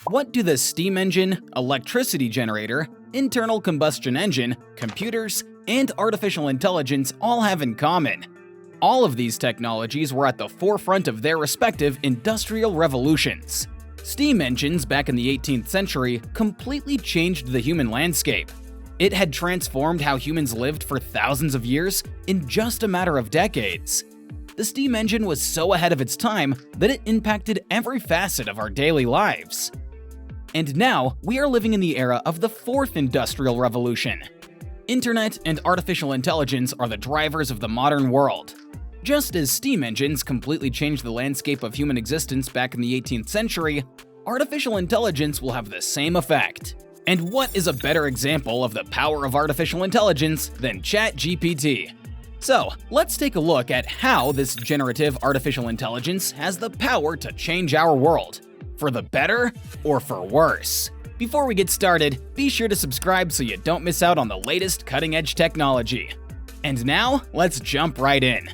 What do the steam engine, electricity generator, internal combustion engine, computers, and artificial intelligence all have in common? All of these technologies were at the forefront of their respective industrial revolutions. Steam engines back in the 18th century completely changed the human landscape. It had transformed how humans lived for thousands of years in just a matter of decades. The steam engine was so ahead of its time that it impacted every facet of our daily lives. And now, we are living in the era of the fourth industrial revolution. Internet and artificial intelligence are the drivers of the modern world. Just as steam engines completely changed the landscape of human existence back in the 18th century, artificial intelligence will have the same effect. And what is a better example of the power of artificial intelligence than ChatGPT? So, let's take a look at how this generative artificial intelligence has the power to change our world. For the better or for worse? Before we get started, be sure to subscribe so you don't miss out on the latest cutting-edge technology. And now, let's jump right in.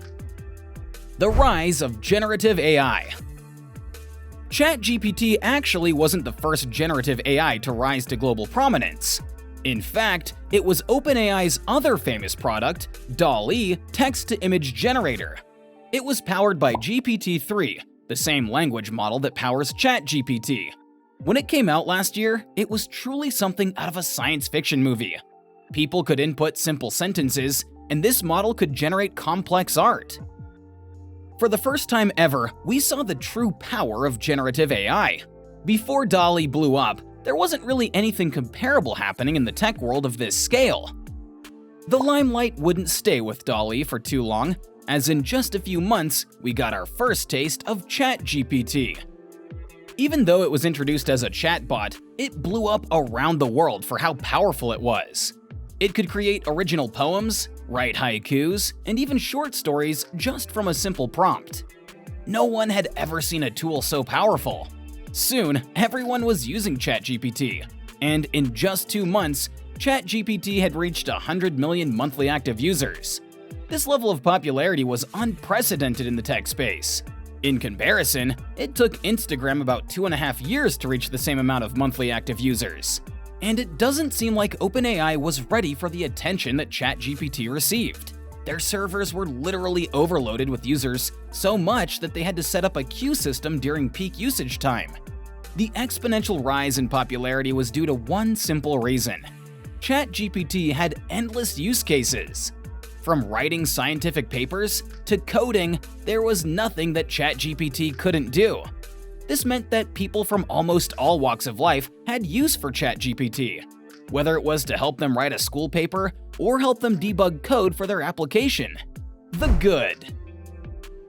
The rise of generative AI. ChatGPT actually wasn't the first generative AI to rise to global prominence. In fact, it was OpenAI's other famous product, DALL-E text-to-image generator. It was powered by GPT-3, the same language model that powers ChatGPT. When it came out last year, it was truly something out of a science fiction movie. People could input simple sentences, and this model could generate complex art. For the first time ever, we saw the true power of generative AI. Before DALL-E blew up, there wasn't really anything comparable happening in the tech world of this scale. The limelight wouldn't stay with DALL-E for too long, as in just a few months, we got our first taste of ChatGPT. Even though it was introduced as a chatbot, it blew up around the world for how powerful it was. It could create original poems, write haikus, and even short stories just from a simple prompt. No one had ever seen a tool so powerful. Soon, everyone was using ChatGPT, and in just 2 months, ChatGPT had reached 100 million monthly active users. This level of popularity was unprecedented in the tech space. In comparison, it took Instagram about 2.5 years to reach the same amount of monthly active users. And it doesn't seem like OpenAI was ready for the attention that ChatGPT received. Their servers were literally overloaded with users so much that they had to set up a queue system during peak usage time. The exponential rise in popularity was due to one simple reason. ChatGPT had endless use cases. From writing scientific papers to coding, there was nothing that ChatGPT couldn't do. This meant that people from almost all walks of life had use for ChatGPT, whether it was to help them write a school paper or help them debug code for their application. The good.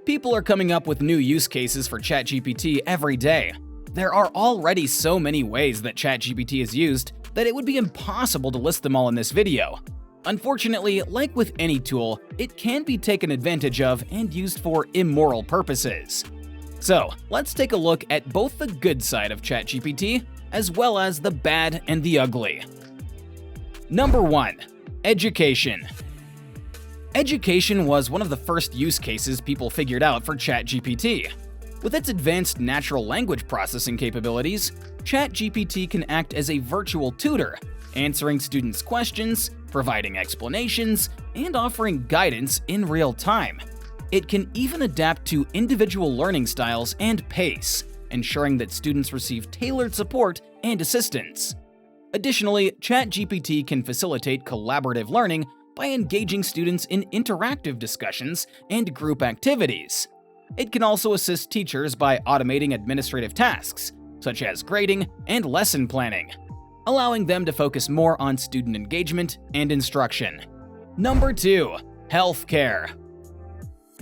People are coming up with new use cases for ChatGPT every day. There are already so many ways that ChatGPT is used that it would be impossible to list them all in this video. Unfortunately, like with any tool, it can be taken advantage of and used for immoral purposes. So, let's take a look at both the good side of ChatGPT as well as the bad and the ugly. Number 1. Education. Education was one of the first use cases people figured out for ChatGPT. With its advanced natural language processing capabilities, ChatGPT can act as a virtual tutor, answering students' questions, providing explanations, and offering guidance in real time. It can even adapt to individual learning styles and pace, ensuring that students receive tailored support and assistance. Additionally, ChatGPT can facilitate collaborative learning by engaging students in interactive discussions and group activities. It can also assist teachers by automating administrative tasks, such as grading and lesson planning, allowing them to focus more on student engagement and instruction. Number 2. Healthcare.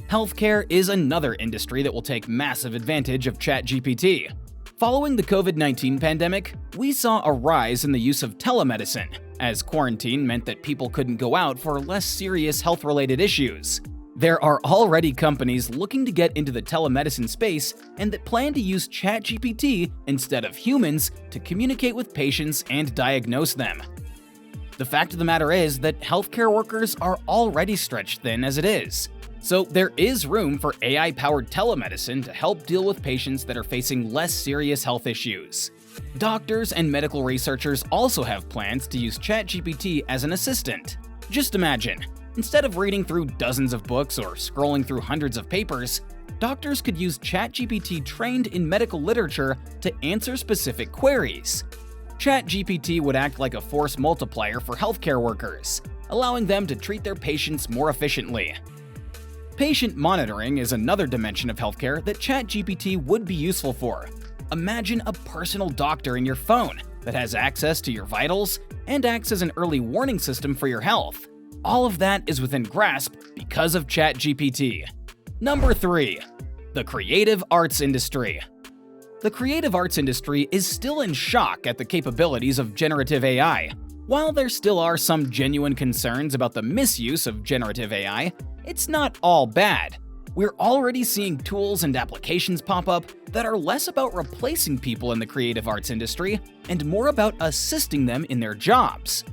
Healthcare is another industry that will take massive advantage of ChatGPT. Following the COVID-19 pandemic, we saw a rise in the use of telemedicine, as quarantine meant that people couldn't go out for less serious health-related issues. There are already companies looking to get into the telemedicine space and that plan to use ChatGPT instead of humans to communicate with patients and diagnose them. The fact of the matter is that healthcare workers are already stretched thin as it is. So there is room for AI-powered telemedicine to help deal with patients that are facing less serious health issues. Doctors and medical researchers also have plans to use ChatGPT as an assistant. Just imagine, instead of reading through dozens of books or scrolling through hundreds of papers, doctors could use ChatGPT trained in medical literature to answer specific queries. ChatGPT would act like a force multiplier for healthcare workers, allowing them to treat their patients more efficiently. Patient monitoring is another dimension of healthcare that ChatGPT would be useful for. Imagine a personal doctor in your phone that has access to your vitals and acts as an early warning system for your health. All of that is within grasp because of ChatGPT. Number 3. The creative arts industry. The creative arts industry is still in shock at the capabilities of generative AI. While there still are some genuine concerns about the misuse of generative AI, it's not all bad. We're already seeing tools and applications pop up that are less about replacing people in the creative arts industry and more about assisting them in their jobs.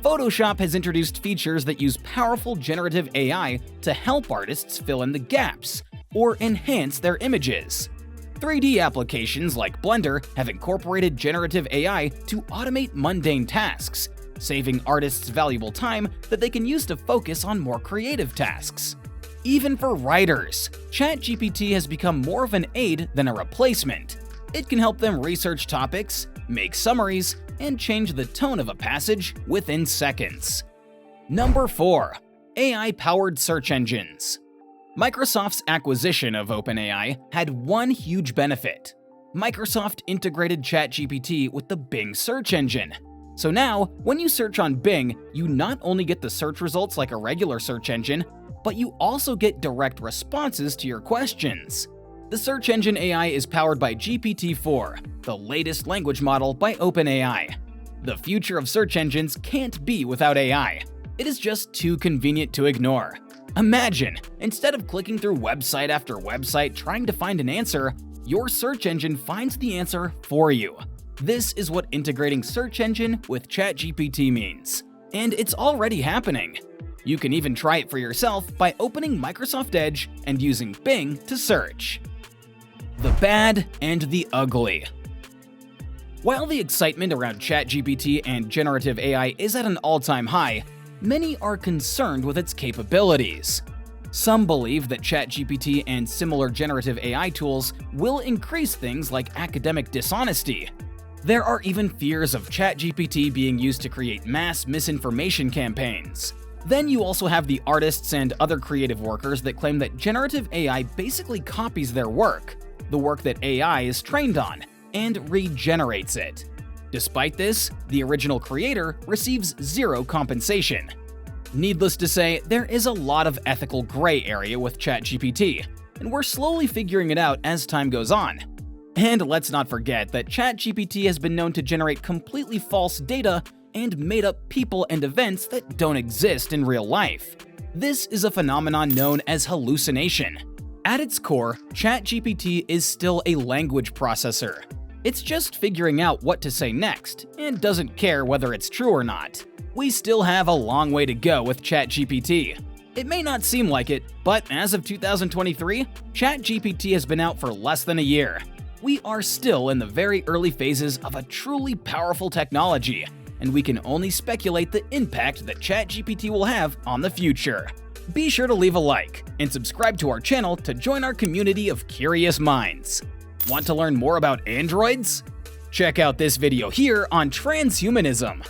Photoshop has introduced features that use powerful generative AI to help artists fill in the gaps or enhance their images. 3D applications like Blender have incorporated generative AI to automate mundane tasks, saving artists valuable time that they can use to focus on more creative tasks. Even for writers, ChatGPT has become more of an aid than a replacement. It can help them research topics, make summaries, and change the tone of a passage within seconds. Number 4. AI-powered search engines. Microsoft's acquisition of OpenAI had one huge benefit. Microsoft integrated ChatGPT with the Bing search engine. So now, when you search on Bing, you not only get the search results like a regular search engine, but you also get direct responses to your questions. The search engine AI is powered by GPT-4, the latest language model by OpenAI. The future of search engines can't be without AI. It is just too convenient to ignore. Imagine, instead of clicking through website after website trying to find an answer, your search engine finds the answer for you. This is what integrating search engine with ChatGPT means. And it's already happening. You can even try it for yourself by opening Microsoft Edge and using Bing to search. The bad and the ugly. While the excitement around ChatGPT and generative AI is at an all-time high, many are concerned with its capabilities. Some believe that ChatGPT and similar generative AI tools will increase things like academic dishonesty. There are even fears of ChatGPT being used to create mass misinformation campaigns. Then you also have the artists and other creative workers that claim that generative AI basically copies their work, the work that AI is trained on, and regenerates it. Despite this, the original creator receives zero compensation. Needless to say, there is a lot of ethical gray area with ChatGPT, and we're slowly figuring it out as time goes on. And let's not forget that ChatGPT has been known to generate completely false data and made up people and events that don't exist in real life. This is a phenomenon known as hallucination. At its core, ChatGPT is still a language processor. It's just figuring out what to say next, and doesn't care whether it's true or not. We still have a long way to go with ChatGPT. It may not seem like it, but as of 2023, ChatGPT has been out for less than a year. We are still in the very early phases of a truly powerful technology, and we can only speculate the impact that ChatGPT will have on the future. Be sure to leave a like and subscribe to our channel to join our community of curious minds. Want to learn more about androids? Check out this video here on transhumanism.